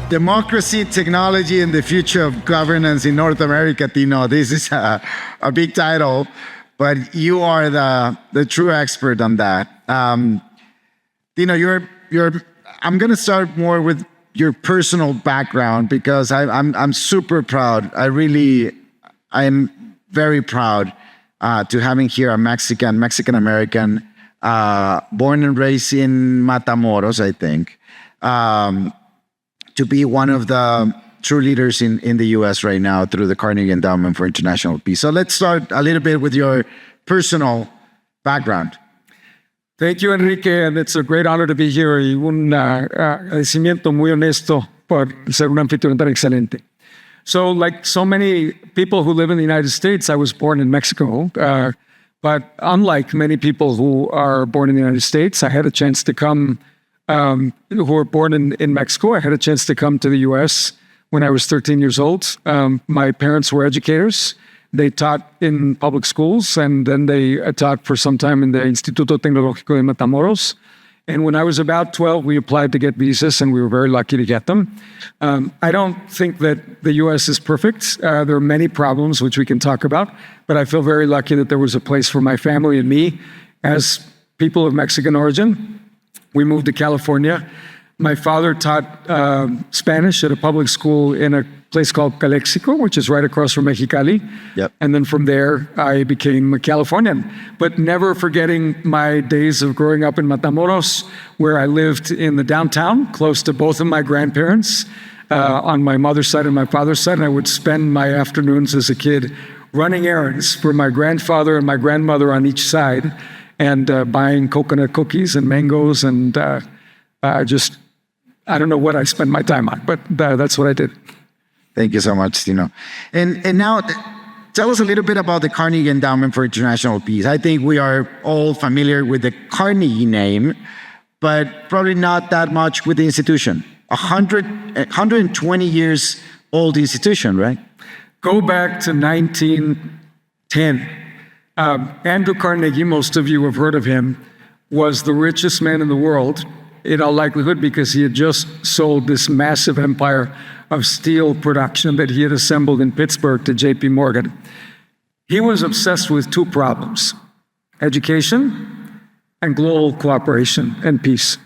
Democracy, Technology, and the Future of Governance in North America, Tino. This is a big title, but you are the true expert on that. Tino, I'm going to start more with your personal background because I'm super proud. I am very proud to having here a Mexican American, born and raised in Matamoros, I think, to be one of the true leaders in the U.S. right now through the Carnegie Endowment for International Peace. So let's start a little bit with your personal background. Thank you, Enrique, and it's a great honor to be here. Y un agradecimiento muy honesto por ser un anfitrión tan excelente. So, like so many people who live in the United States, I was born in Mexico. But unlike many people who are born in the United States, I had a chance to come, who were born in Mexico, I had a chance to come to the U.S. when I was 13 years old. My parents were educators. They taught in public schools, and then they taught for some time in the Instituto Tecnológico de Matamoros. And when I was about 12, we applied to get visas, and we were very lucky to get them. I don't think that the U.S. is perfect. There are many problems which we can talk about, but I feel very lucky that there was a place for my family and me as people of Mexican origin. We moved to California. My father taught Spanish at a public school in a place called Calexico, which is right across from Mexicali. Yep. And then from there, I became a Californian, but never forgetting my days of growing up in Matamoros, where I lived in the downtown, close to both of my grandparents, on my mother's side and my father's side. And I would spend my afternoons as a kid running errands for my grandfather and my grandmother on each side, and buying coconut cookies and mangoes, and I don't know what I spent my time on, but that's what I did. Thank you so much, Tino. And now, tell us a little bit about the Carnegie Endowment for International Peace. I think we are all familiar with the Carnegie name, but probably not that much with the institution. 120 years old institution, right? Go back to 1910. Andrew Carnegie, most of you have heard of him, was the richest man in the world, in all likelihood because he had just sold this massive empire of steel production that he had assembled in Pittsburgh to J.P. Morgan. He was obsessed with two problems: education and global cooperation and peace.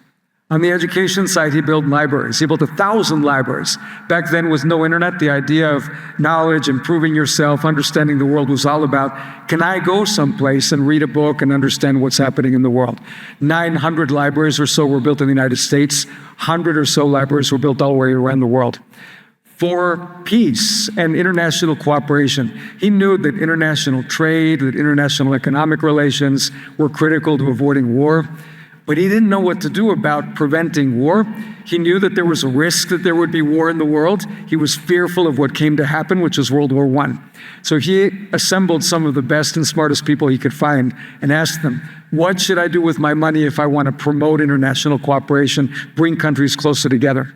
On the education side, he built libraries. He built 1,000 libraries. Back then, with no internet, the idea of knowledge, improving yourself, understanding the world was all about, can I go someplace and read a book and understand what's happening in the world? 900 libraries or so were built in the United States. 100 or so libraries were built all the way around the world. For peace and international cooperation, he knew that international trade, that international economic relations were critical to avoiding war. But he didn't know what to do about preventing war. He knew that there was a risk that there would be war in the world. He was fearful of what came to happen, which was World War I. So he assembled some of the best and smartest people he could find and asked them, what should I do with my money if I want to promote international cooperation, bring countries closer together?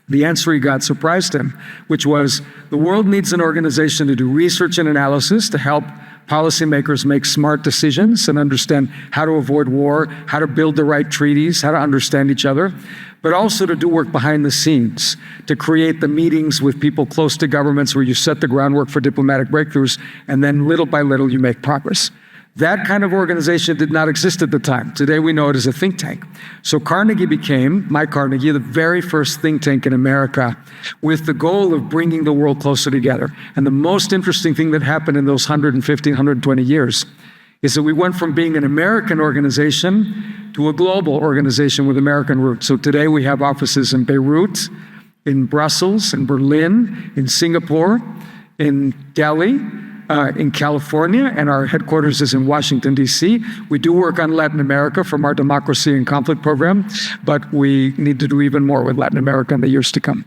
The answer he got surprised him, which was, the world needs an organization to do research and analysis to help policymakers make smart decisions and understand how to avoid war, how to build the right treaties, how to understand each other, but also to do work behind the scenes, to create the meetings with people close to governments where you set the groundwork for diplomatic breakthroughs, and then little by little you make progress. That kind of organization did not exist at the time. Today we know it as a think tank. So Carnegie became, my Carnegie, the very first think tank in America with the goal of bringing the world closer together. And the most interesting thing that happened in those 115, 120 years is that we went from being an American organization to a global organization with American roots. So today we have offices in Beirut, in Brussels, in Berlin, in Singapore, in Delhi, in California, and our headquarters is in Washington, D.C. We do work on Latin America from our Democracy and Conflict program, but we need to do even more with Latin America in the years to come.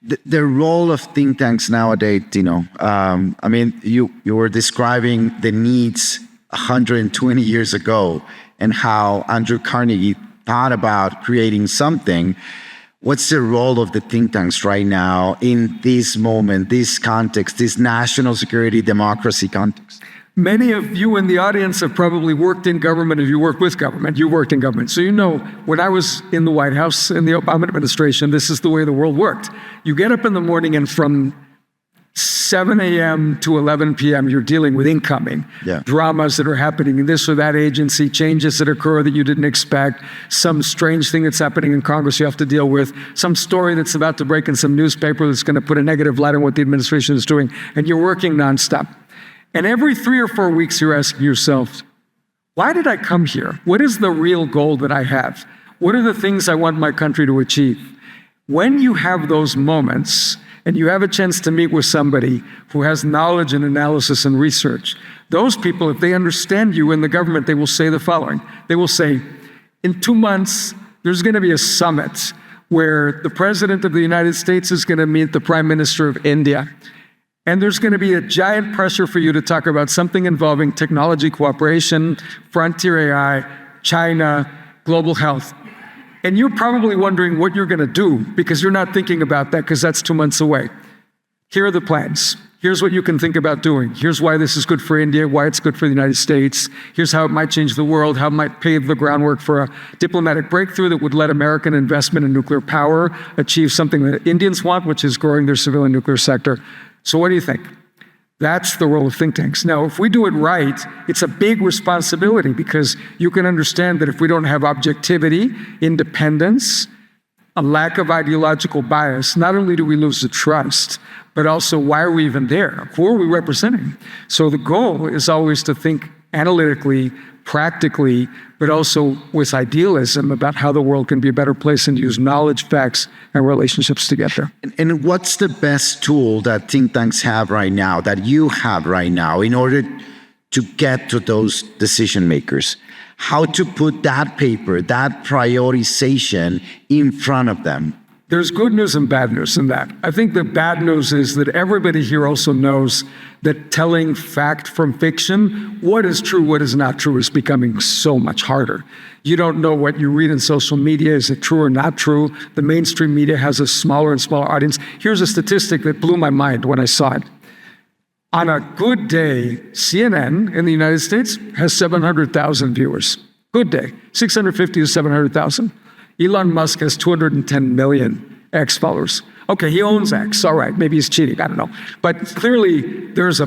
The role of think tanks nowadays, Tino, I mean, you were describing the needs 120 years ago and how Andrew Carnegie thought about creating something. What's the role of the think tanks right now in this moment, this context, this national security democracy context? Many of you in the audience have probably worked in government. If you work with government, you worked in government. So you know, when I was in the White House in the Obama administration, this is the way the world worked. You get up in the morning and from 7 a.m. to 11 p.m., you're dealing with incoming dramas that are happening in this or that agency, changes that occur that you didn't expect, some strange thing that's happening in Congress you have to deal with, some story that's about to break in some newspaper that's going to put a negative light on what the administration is doing, and you're working nonstop. And every 3 or 4 weeks, you're asking yourself, why did I come here? What is the real goal that I have? What are the things I want my country to achieve? When you have those moments, and you have a chance to meet with somebody who has knowledge and analysis and research, those people, if they understand you in the government, they will say the following. They will say, in 2 months, there's going to be a summit where the President of the United States is going to meet the Prime Minister of India. And there's going to be a giant pressure for you to talk about something involving technology cooperation, frontier AI, China, global health. And you're probably wondering what you're going to do because you're not thinking about that because that's 2 months away. Here are the plans. Here's what you can think about doing. Here's why this is good for India, why it's good for the United States. Here's how it might change the world, how it might pave the groundwork for a diplomatic breakthrough that would let American investment in nuclear power achieve something that Indians want, which is growing their civilian nuclear sector. So what do you think? That's the role of think tanks. Now, if we do it right, it's a big responsibility because you can understand that if we don't have objectivity, independence, a lack of ideological bias, not only do we lose the trust, but also why are we even there? Who are we representing? So the goal is always to think analytically, practically, but also with idealism about how the world can be a better place and use knowledge, facts, and relationships to get there. And what's the best tool that think tanks have right now, that you have right now, in order to get to those decision makers? How to put that paper, that prioritization in front of them? There's good news and bad news in that. I think the bad news is that everybody here also knows that telling fact from fiction, what is true, what is not true, is becoming so much harder. You don't know what you read in social media. Is it true or not true? The mainstream media has a smaller and smaller audience. Here's a statistic that blew my mind when I saw it. On a good day, CNN in the United States has 700,000 viewers. Good day, 650 to 700,000. Elon Musk has 210 million X followers. Okay, he owns X. All right, maybe he's cheating. I don't know. But clearly, there's a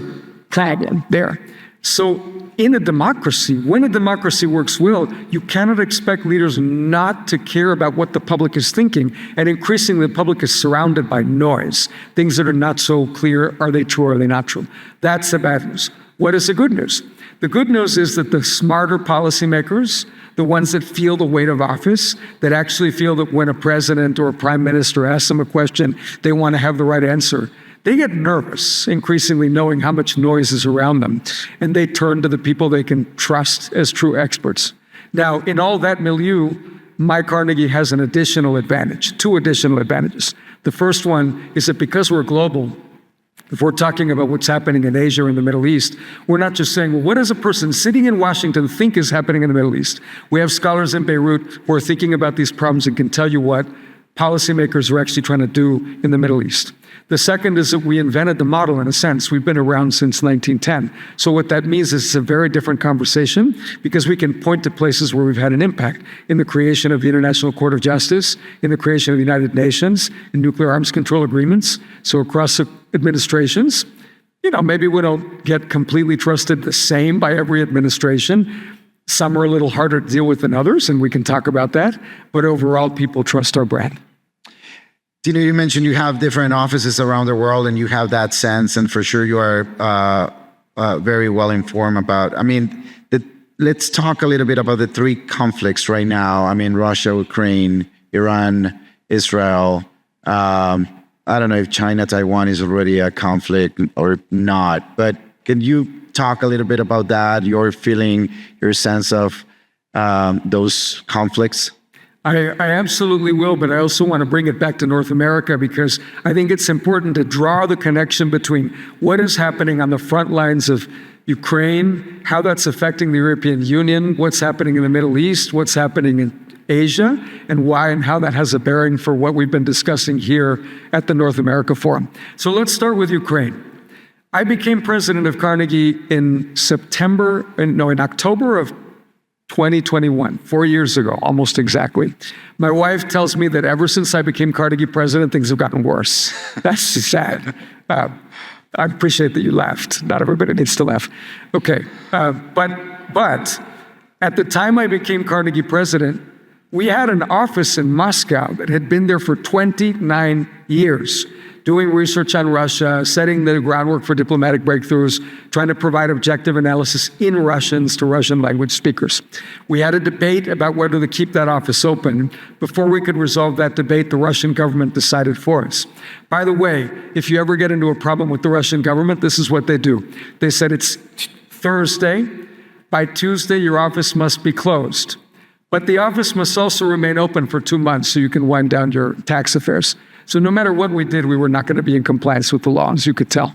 problem there. So in a democracy, when a democracy works well, you cannot expect leaders not to care about what the public is thinking. And increasingly, the public is surrounded by noise. Things that are not so clear, are they true or are they not true? That's the bad news. What is the good news? The good news is that the smarter policymakers, the ones that feel the weight of office, that actually feel that when a president or a prime minister asks them a question, they want to have the right answer. They get nervous, increasingly knowing how much noise is around them, and they turn to the people they can trust as true experts. Now, in all that milieu, my Carnegie has an additional advantage, 2 additional advantages. The first one is that because we're global, if we're talking about what's happening in Asia or in the Middle East, we're not just saying, well, what does a person sitting in Washington think is happening in the Middle East? We have scholars in Beirut who are thinking about these problems and can tell you what policymakers are actually trying to do in the Middle East. The second is that we invented the model in a sense. We've been around since 1910. So what that means is it's a very different conversation because we can point to places where we've had an impact in the creation of the International Court of Justice, in the creation of the United Nations, in nuclear arms control agreements. So across administrations, maybe we don't get completely trusted the same by every administration. Some are a little harder to deal with than others, and we can talk about that. But overall, people trust our brand. Tino, you mentioned you have different offices around the world and you have that sense, and for sure you are very well informed about, let's talk a little bit about the 3 conflicts right now. Russia, Ukraine, Iran, Israel. I don't know if China, Taiwan is already a conflict or not, but can you talk a little bit about that, your feeling, your sense of those conflicts? I absolutely will, but I also want to bring it back to North America because I think it's important to draw the connection between what is happening on the front lines of Ukraine, how that's affecting the European Union, what's happening in the Middle East, what's happening in Asia, and why and how that has a bearing for what we've been discussing here at the North America Forum. So let's start with Ukraine. I became president of Carnegie in October of 2021, 4 years ago, almost exactly. My wife tells me that ever since I became Carnegie president, things have gotten worse. That's sad. I appreciate that you laughed. Not everybody needs to laugh. Okay, but at the time I became Carnegie president, we had an office in Moscow that had been there for 29 years, doing research on Russia, setting the groundwork for diplomatic breakthroughs, trying to provide objective analysis in Russians to Russian language speakers. We had a debate about whether to keep that office open. Before we could resolve that debate, the Russian government decided for us. By the way, if you ever get into a problem with the Russian government, this is what they do. They said it's Thursday. By Tuesday, your office must be closed. But the office must also remain open for 2 months so you can wind down your tax affairs. So no matter what we did, we were not going to be in compliance with the law, as you could tell.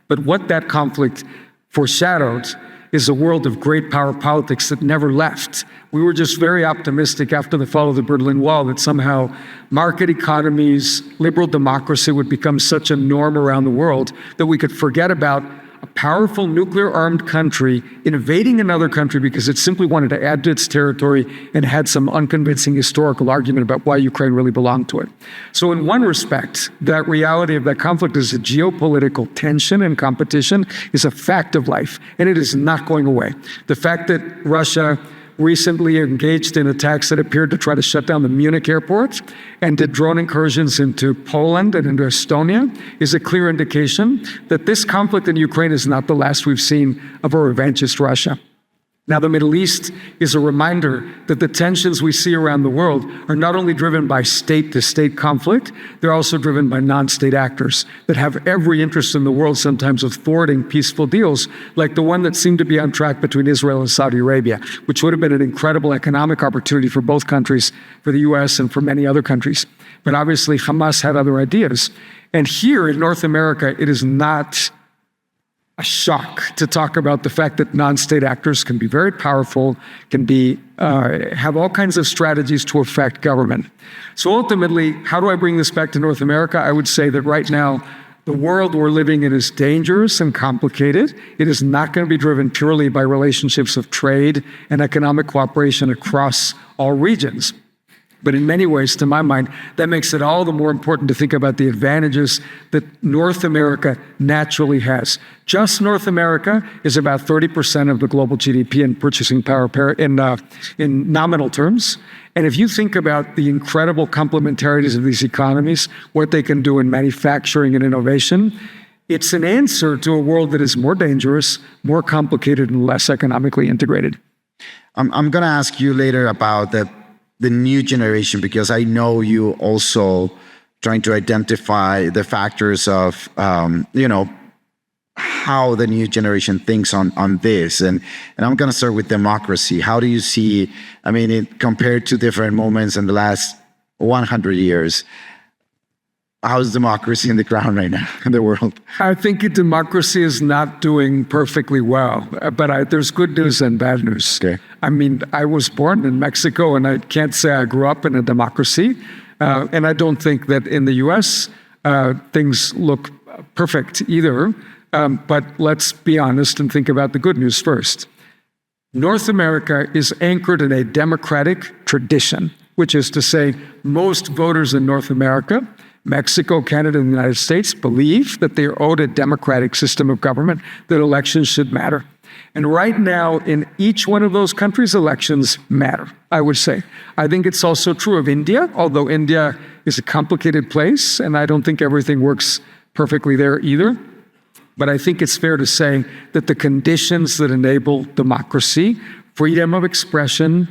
But what that conflict foreshadowed is a world of great power politics that never left. We were just very optimistic after the fall of the Berlin Wall that somehow market economies, liberal democracy would become such a norm around the world that we could forget about a powerful nuclear-armed country invading another country because it simply wanted to add to its territory and had some unconvincing historical argument about why Ukraine really belonged to it. So in one respect, that reality of that conflict is a geopolitical tension and competition is a fact of life, and it is not going away. The fact that Russia recently engaged in attacks that appeared to try to shut down the Munich airport and did drone incursions into Poland and into Estonia is a clear indication that this conflict in Ukraine is not the last we've seen of a revanchist Russia. Now, the Middle East is a reminder that the tensions we see around the world are not only driven by state-to-state conflict, they're also driven by non-state actors that have every interest in the world sometimes of thwarting peaceful deals, like the one that seemed to be on track between Israel and Saudi Arabia, which would have been an incredible economic opportunity for both countries, for the US and for many other countries. But obviously, Hamas had other ideas. And here in North America, it is not a shock to talk about the fact that non-state actors can be very powerful, can be have all kinds of strategies to affect government. So ultimately, how do I bring this back to North America? I would say that right now, the world we're living in is dangerous and complicated. It is not going to be driven purely by relationships of trade and economic cooperation across all regions. But in many ways, to my mind, that makes it all the more important to think about the advantages that North America naturally has. Just North America is about 30% of the global GDP in purchasing power in nominal terms. And if you think about the incredible complementarities of these economies, what they can do in manufacturing and innovation, it's an answer to a world that is more dangerous, more complicated, and less economically integrated. I'm going to ask you later about the new generation, because I know you also trying to identify the factors of, how the new generation thinks on this. And I'm going to start with democracy. How do you see, it compared to different moments in the last 100 years, how's democracy in the ground right now in the world? I think democracy is not doing perfectly well, but there's good news and bad news. Okay. I was born in Mexico, and I can't say I grew up in a democracy. And I don't think that in the US, things look perfect either. But let's be honest and think about the good news first. North America is anchored in a democratic tradition, which is to say most voters in North America, Mexico, Canada, and the United States believe that they are owed a democratic system of government, that elections should matter. And right now, in each one of those countries, elections matter, I would say. I think it's also true of India, although India is a complicated place, and I don't think everything works perfectly there either. But I think it's fair to say that the conditions that enable democracy, freedom of expression,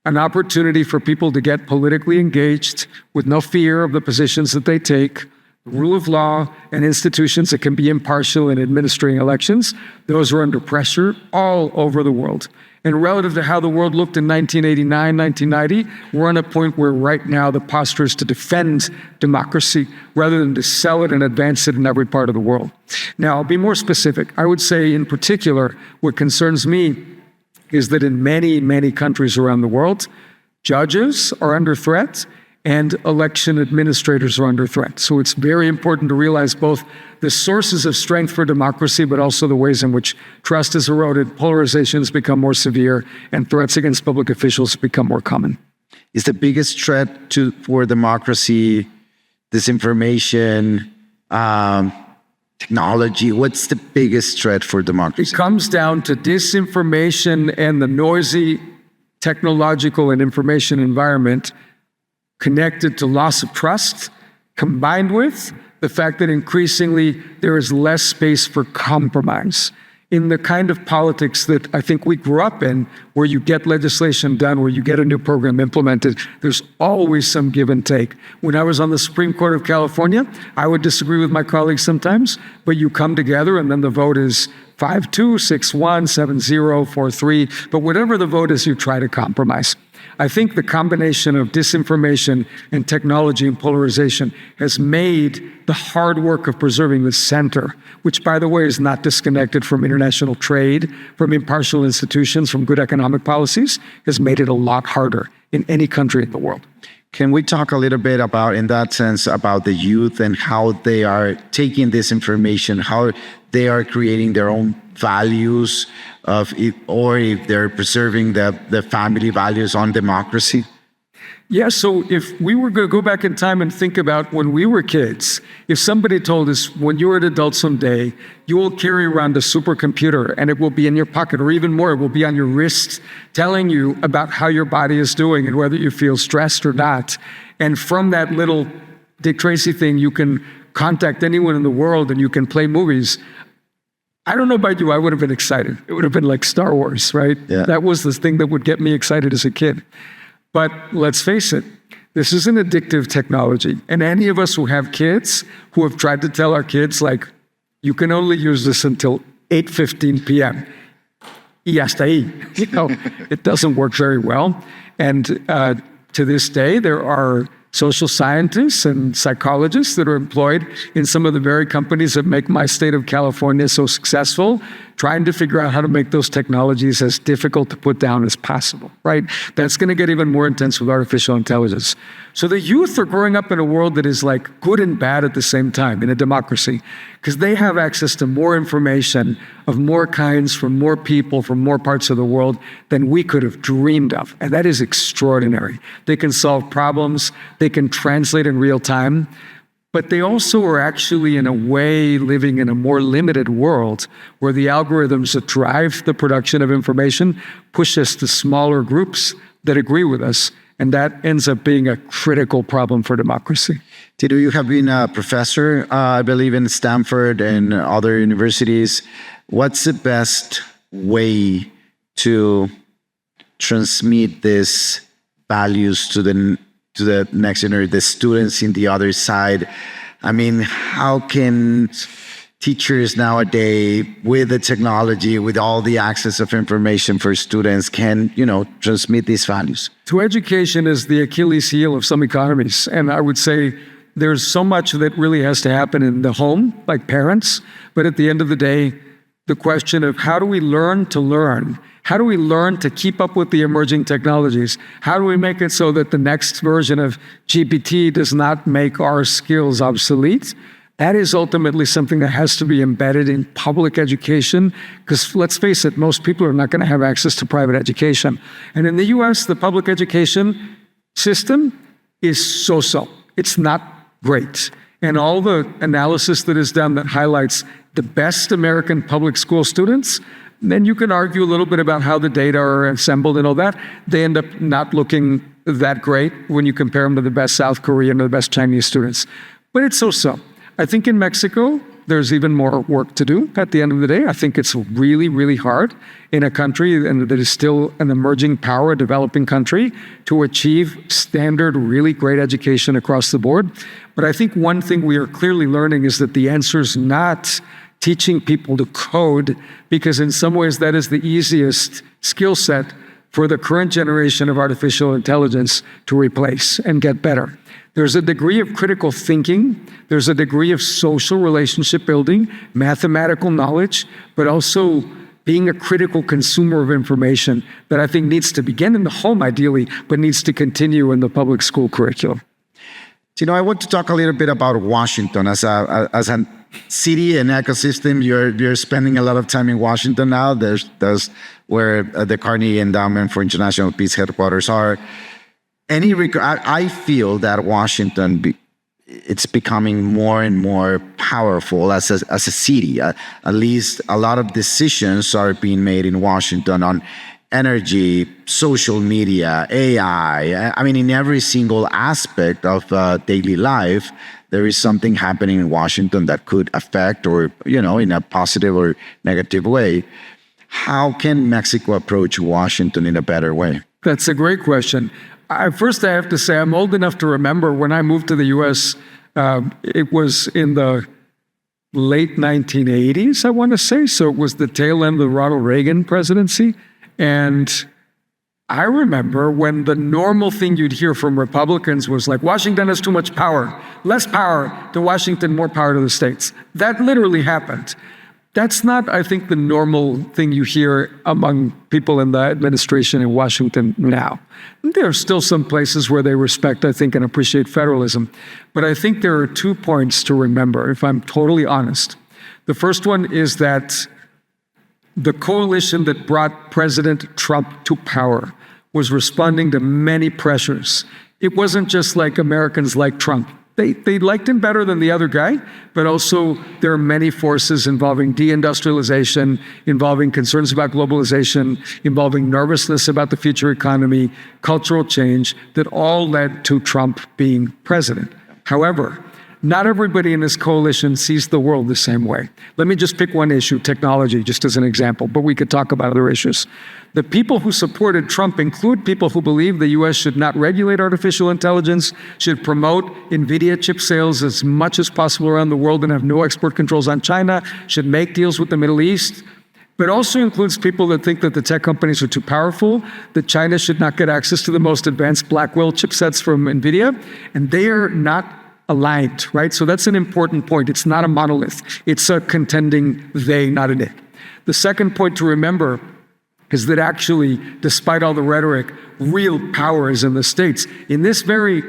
an opportunity for people to get politically engaged with no fear of the positions that they take, rule of law, and institutions that can be impartial in administering elections, those are under pressure all over the world. And relative to how the world looked in 1989, 1990, we're on a point where right now the posture is to defend democracy rather than to sell it and advance it in every part of the world. Now, I'll be more specific. I would say in particular, what concerns me is that in many, many countries around the world, judges are under threat and election administrators are under threat. So it's very important to realize both the sources of strength for democracy, but also the ways in which trust is eroded, polarizations become more severe, and threats against public officials become more common. Is the biggest threat for democracy disinformation, technology? What's the biggest threat for democracy? It comes down to disinformation and the noisy technological and information environment connected to loss of trust, combined with the fact that increasingly there is less space for compromise in the kind of politics that I think we grew up in, where you get legislation done, where you get a new program implemented. There's always some give and take. When I was on the Supreme Court of California, I would disagree with my colleagues sometimes, but you come together and then the vote is 5-2, 6-1, 7-0, 4-3. But whatever the vote is, you try to compromise. I think the combination of disinformation and technology and polarization has made the hard work of preserving the center, which, by the way, is not disconnected from international trade, from impartial institutions, from good economic policies, has made it a lot harder in any country in the world. Can we talk a little bit about, in that sense, about the youth and how they are taking this information, how they are creating their own values of it, or if they're preserving the family values on democracy? Yeah, so if we were going to go back in time and think about when we were kids, if somebody told us, when you're an adult someday, you will carry around a supercomputer and it will be in your pocket, or even more, it will be on your wrist, telling you about how your body is doing and whether you feel stressed or not. And from that little Dick Tracy thing, you can contact anyone in the world and you can play movies. I don't know about you, I would have been excited. It would have been like Star Wars, right? Yeah. That was the thing that would get me excited as a kid. But let's face it, this is an addictive technology. And any of us who have kids, who have tried to tell our kids, like, you can only use this until 8:15 p.m. Y hasta ahí. You know, it doesn't work very well. And to this day, there are social scientists and psychologists that are employed in some of the very companies that make my state of California so successful, trying to figure out how to make those technologies as difficult to put down as possible, right? That's going to get even more intense with artificial intelligence. So the youth are growing up in a world that is like good and bad at the same time in a democracy, because they have access to more information of more kinds from more people from more parts of the world than we could have dreamed of. And that is extraordinary. They can solve problems, they can translate in real time, but they also are actually, in a way, living in a more limited world where the algorithms that drive the production of information push us to smaller groups that agree with us. And that ends up being a critical problem for democracy. Tino, you have been a professor, I believe, in Stanford and other universities. What's the best way to transmit these values to the next generation, the students in the other side? I mean, how can teachers nowadays, with the technology, with all the access of information for students, can, transmit these values? So education is the Achilles heel of some economies. And I would say there's so much that really has to happen in the home, like parents. But at the end of the day, the question of how do we learn to learn? How do we learn to keep up with the emerging technologies? How do we make it so that the next version of GPT does not make our skills obsolete? That is ultimately something that has to be embedded in public education, because let's face it, most people are not going to have access to private education. And in the US, the public education system is so-so. It's not great. And all the analysis that is done that highlights the best American public school students, then you can argue a little bit about how the data are assembled and all that. They end up not looking that great when you compare them to the best South Korean or the best Chinese students. But it's so-so. I think in Mexico, there's even more work to do at the end of the day. I think it's really, really hard in a country that is still an emerging power, a developing country, to achieve standard, really great education across the board. But I think one thing we are clearly learning is that the answer is not teaching people to code, because in some ways that is the easiest skill set for the current generation of artificial intelligence to replace and get better. There's a degree of critical thinking, there's a degree of social relationship building, mathematical knowledge, but also being a critical consumer of information that I think needs to begin in the home ideally, but needs to continue in the public school curriculum. Tino, I want to talk a little bit about Washington as a city and ecosystem. You're spending a lot of time in Washington now. There's where the Carnegie Endowment for International Peace headquarters are. I feel that Washington it's becoming more and more powerful as a city. At least a lot of decisions are being made in Washington on energy, social media, AI. I mean, in every single aspect of daily life, there is something happening in Washington that could affect or, in a positive or negative way. How can Mexico approach Washington in a better way? That's a great question. First, I have to say I'm old enough to remember when I moved to the U.S., it was in the late 1980s, I want to say. So it was the tail end of the Ronald Reagan presidency. And I remember when the normal thing you'd hear from Republicans was like, Washington has too much power, less power to Washington, more power to the states. That literally happened. That's not, I think, the normal thing you hear among people in the administration in Washington now. There are still some places where they respect, I think, and appreciate federalism. But I think there are 2 points to remember, if I'm totally honest. The first one is that the coalition that brought President Trump to power was responding to many pressures. It wasn't just like Americans like Trump. They liked him better than the other guy, but also there are many forces involving deindustrialization, involving concerns about globalization, involving nervousness about the future economy, cultural change, that all led to Trump being president. However, not everybody in this coalition sees the world the same way. Let me just pick one issue, technology, just as an example, but we could talk about other issues. The people who supported Trump include people who believe the U.S. should not regulate artificial intelligence, should promote NVIDIA chip sales as much as possible around the world and have no export controls on China, should make deals with the Middle East, but also includes people that think that the tech companies are too powerful, that China should not get access to the most advanced Blackwell chipsets from NVIDIA, and they are not aligned, right? So that's an important point. It's not a monolith. It's a contending they, not an it. The second point to remember is that actually, despite all the rhetoric, real power is in the states. In this very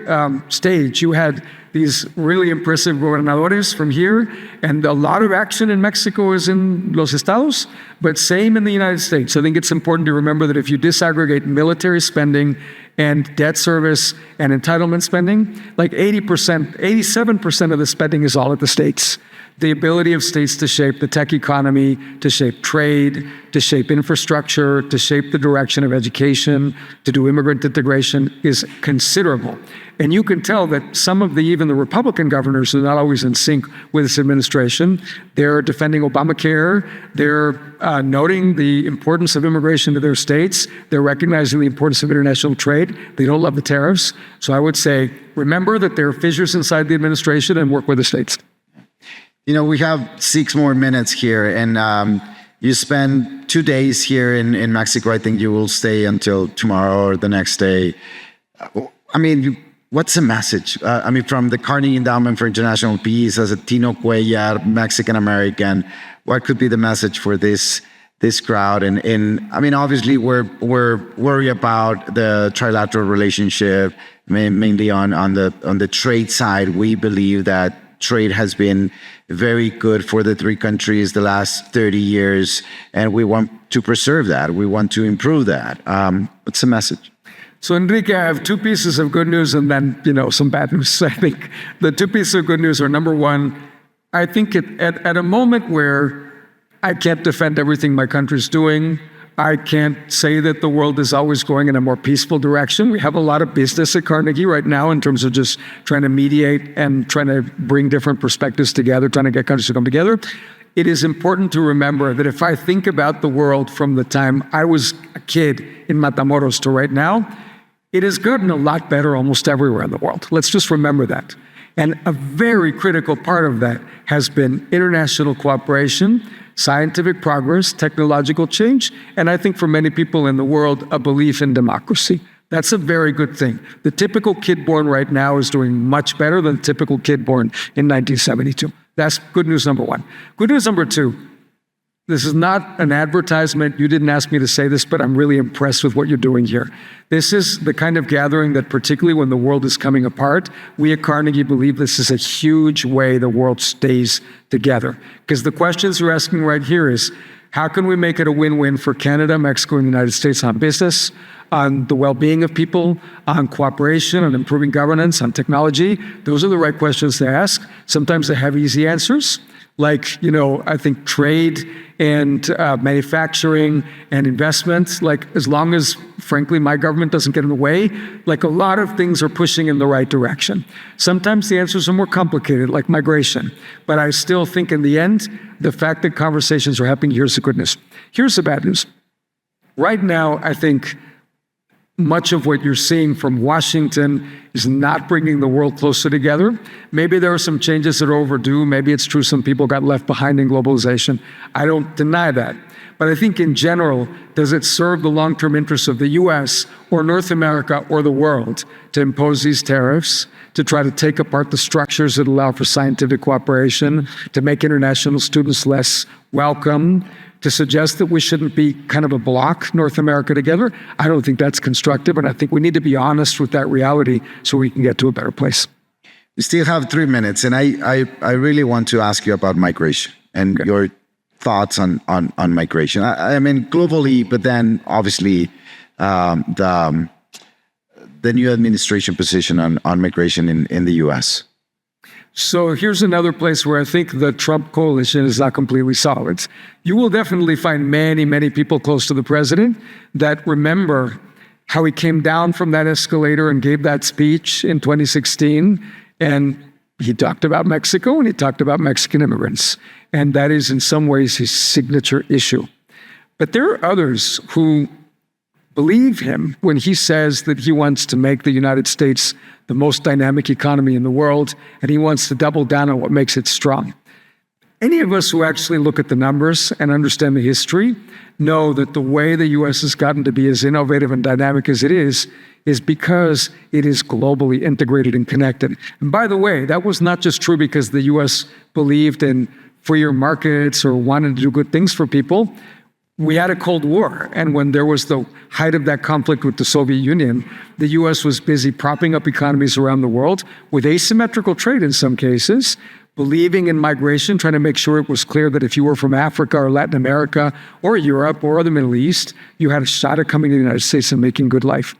stage, you had these really impressive gobernadores from here, and a lot of action in Mexico is in los estados, but same in the United States. I think it's important to remember that if you disaggregate military spending and debt service and entitlement spending, like 80%, 87% of the spending is all at the states. The ability of states to shape the tech economy, to shape trade, to shape infrastructure, to shape the direction of education, to do immigrant integration is considerable. And you can tell that some of even the Republican governors are not always in sync with this administration. They're defending Obamacare. They're noting the importance of immigration to their states. They're recognizing the importance of international trade. They don't love the tariffs. So I would say, remember that there are fissures inside the administration and work with the states. We have 6 more minutes here, and you spend 2 days here in Mexico. I think you will stay until tomorrow or the next day. I mean, what's the message? From the Carnegie Endowment for International Peace, as a Tino Cuéllar, Mexican-American, what could be the message for this crowd? And obviously, we're worried about the trilateral relationship, mainly on the trade side. We believe that trade has been very good for the 3 countries the last 30 years, and we want to preserve that. We want to improve that. What's the message? So, Enrique, I have 2 pieces of good news and then, some bad news. I think the 2 pieces of good news are, number one, I think at a moment where I can't defend everything my country's doing, I can't say that the world is always going in a more peaceful direction. We have a lot of business at Carnegie right now in terms of just trying to mediate and trying to bring different perspectives together, trying to get countries to come together. It is important to remember that if I think about the world from the time I was a kid in Matamoros to right now, it has gotten a lot better almost everywhere in the world. Let's just remember that. And a very critical part of that has been international cooperation, scientific progress, technological change, and I think for many people in the world, a belief in democracy. That's a very good thing. The typical kid born right now is doing much better than the typical kid born in 1972. That's good news number one. Good news number two, This is not an advertisement. You didn't ask me to say this, but I'm really impressed with what you're doing here. This is the kind of gathering that, particularly when the world is coming apart, we at Carnegie believe this is a huge way the world stays together. Because the questions you're asking right here is, how can we make it a win-win for Canada, Mexico, and the United States on business, on the well-being of people, on cooperation, on improving governance, on technology? Those are the right questions to ask. Sometimes they have easy answers, like, I think trade and manufacturing and investment, like as long as, frankly, my government doesn't get in the way, like a lot of things are pushing in the right direction. Sometimes the answers are more complicated, like migration. But I still think in the end, the fact that conversations are happening, here's the good news. Here's the bad news. Right now, I think much of what you're seeing from Washington is not bringing the world closer together. Maybe there are some changes that are overdue. Maybe it's true some people got left behind in globalization. I don't deny that. But I think in general, does it serve the long-term interests of the US or North America or the world to impose these tariffs, to try to take apart the structures that allow for scientific cooperation, to make international students less welcome, to suggest that we shouldn't be kind of a block, North America together? I don't think that's constructive, and I think we need to be honest with that reality so we can get to a better place. We still have 3 minutes, and I really want to ask you about migration and your thoughts on migration. I mean, globally, but then obviously the new administration position on migration in the US. So here's another place where I think the Trump coalition is not completely solid. You will definitely find many, many people close to the president that remember how he came down from that escalator and gave that speech in 2016. And he talked about Mexico and he talked about Mexican immigrants. And that is in some ways his signature issue. But there are others who believe him when he says that he wants to make the United States the most dynamic economy in the world, and he wants to double down on what makes it strong. Any of us who actually look at the numbers and understand the history know that the way the U.S. has gotten to be as innovative and dynamic as it is because it is globally integrated and connected. And by the way, that was not just true because the U.S. believed in freer markets or wanted to do good things for people. We had a Cold War, and when there was the height of that conflict with the Soviet Union, the U.S. was busy propping up economies around the world with asymmetrical trade in some cases, believing in migration, trying to make sure it was clear that if you were from Africa or Latin America or Europe or the Middle East, you had a shot at coming to the United States and making good life.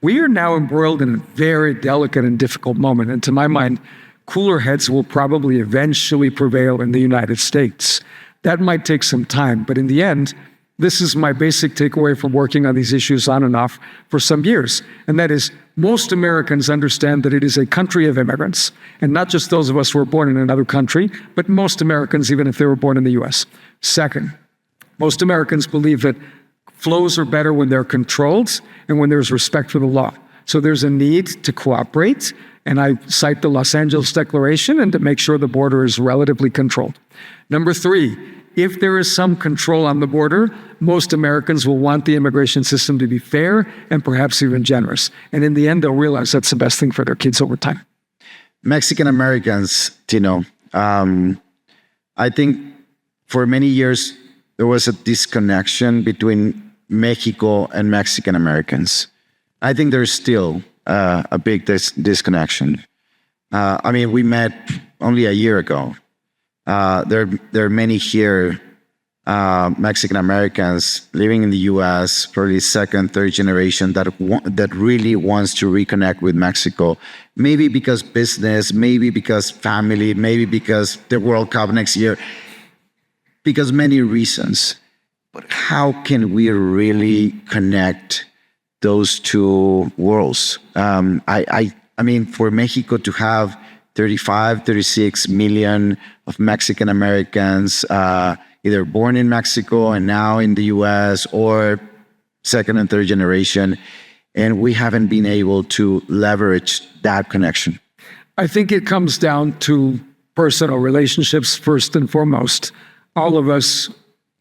We are now embroiled in a very delicate and difficult moment, and to my mind, cooler heads will probably eventually prevail in the United States. That might take some time, but in the end, this is my basic takeaway from working on these issues on and off for some years. And that is, most Americans understand that it is a country of immigrants, and not just those of us who were born in another country, but most Americans, even if they were born in the US. Second, most Americans believe that flows are better when they're controlled and when there's respect for the law. So there's a need to cooperate, and I cite the Los Angeles Declaration, and to make sure the border is relatively controlled. Number three, if there is some control on the border, most Americans will want the immigration system to be fair and perhaps even generous. And in the end, they'll realize that's the best thing for their kids over time. Mexican Americans, Tino, I think for many years, there was a disconnection between Mexico and Mexican Americans. I think there's still a big disconnection. I mean, we met only a year ago. There are many here, Mexican Americans living in the U.S., probably second, third generation, that really wants to reconnect with Mexico. Maybe because business, maybe because family, maybe because the World Cup next year, because many reasons. But how can we really connect those two worlds? I mean, for Mexico to have 35, 36 million of Mexican Americans, either born in Mexico and now in the US, or second and third generation, and we haven't been able to leverage that connection. I think it comes down to personal relationships first and foremost. All of us,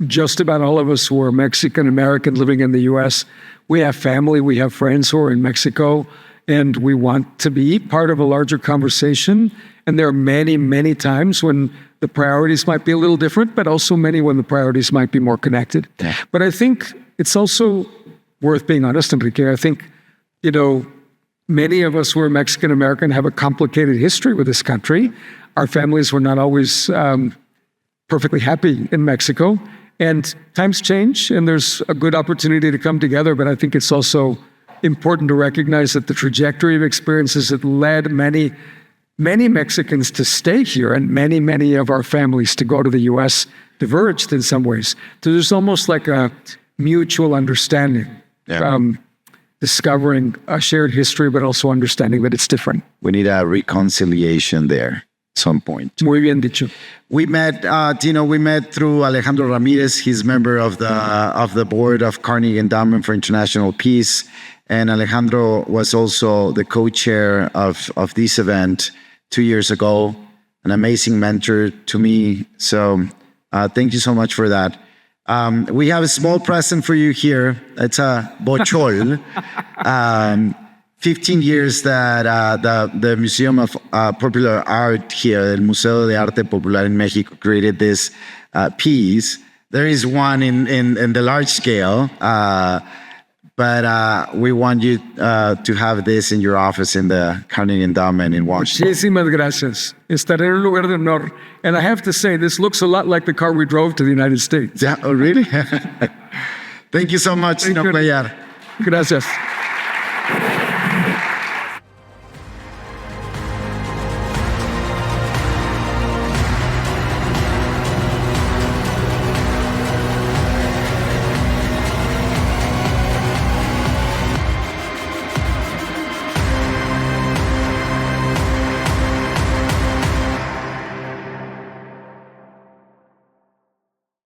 just about all of us who are Mexican American living in the US, we have family, we have friends who are in Mexico, and we want to be part of a larger conversation. And there are many, many times when the priorities might be a little different, but also many when the priorities might be more connected. Yeah. But I think it's also worth being honest, Enrique. I think, many of us who are Mexican American have a complicated history with this country. Our families were not always perfectly happy in Mexico. And times change, and there's a good opportunity to come together. But I think it's also important to recognize that the trajectory of experiences that led many Mexicans to stay here and many of our families to go to the U.S. diverged in some ways. So there's almost like a mutual understanding, discovering a shared history, but also understanding that it's different. We need a reconciliation there at some point. Muy bien dicho. We met, Tino, through Alejandro Ramirez. He's member of the board of Carnegie Endowment for International Peace. And Alejandro was also the co-chair of this event 2 years ago, an amazing mentor to me. So thank you so much for that. We have a small present for you here. It's a bochol. 15 years that the Museum of Popular Art here, el Museo de Arte Popular in Mexico, created this piece. There is one in the large scale, but we want you to have this in your office in the Carnegie Endowment in Washington. Muchísimas gracias. Estaré en un lugar de honor. And I have to say, this looks a lot like the car we drove to the United States. Yeah, oh, really? Thank you so much, Tino Cuéllar. Gracias.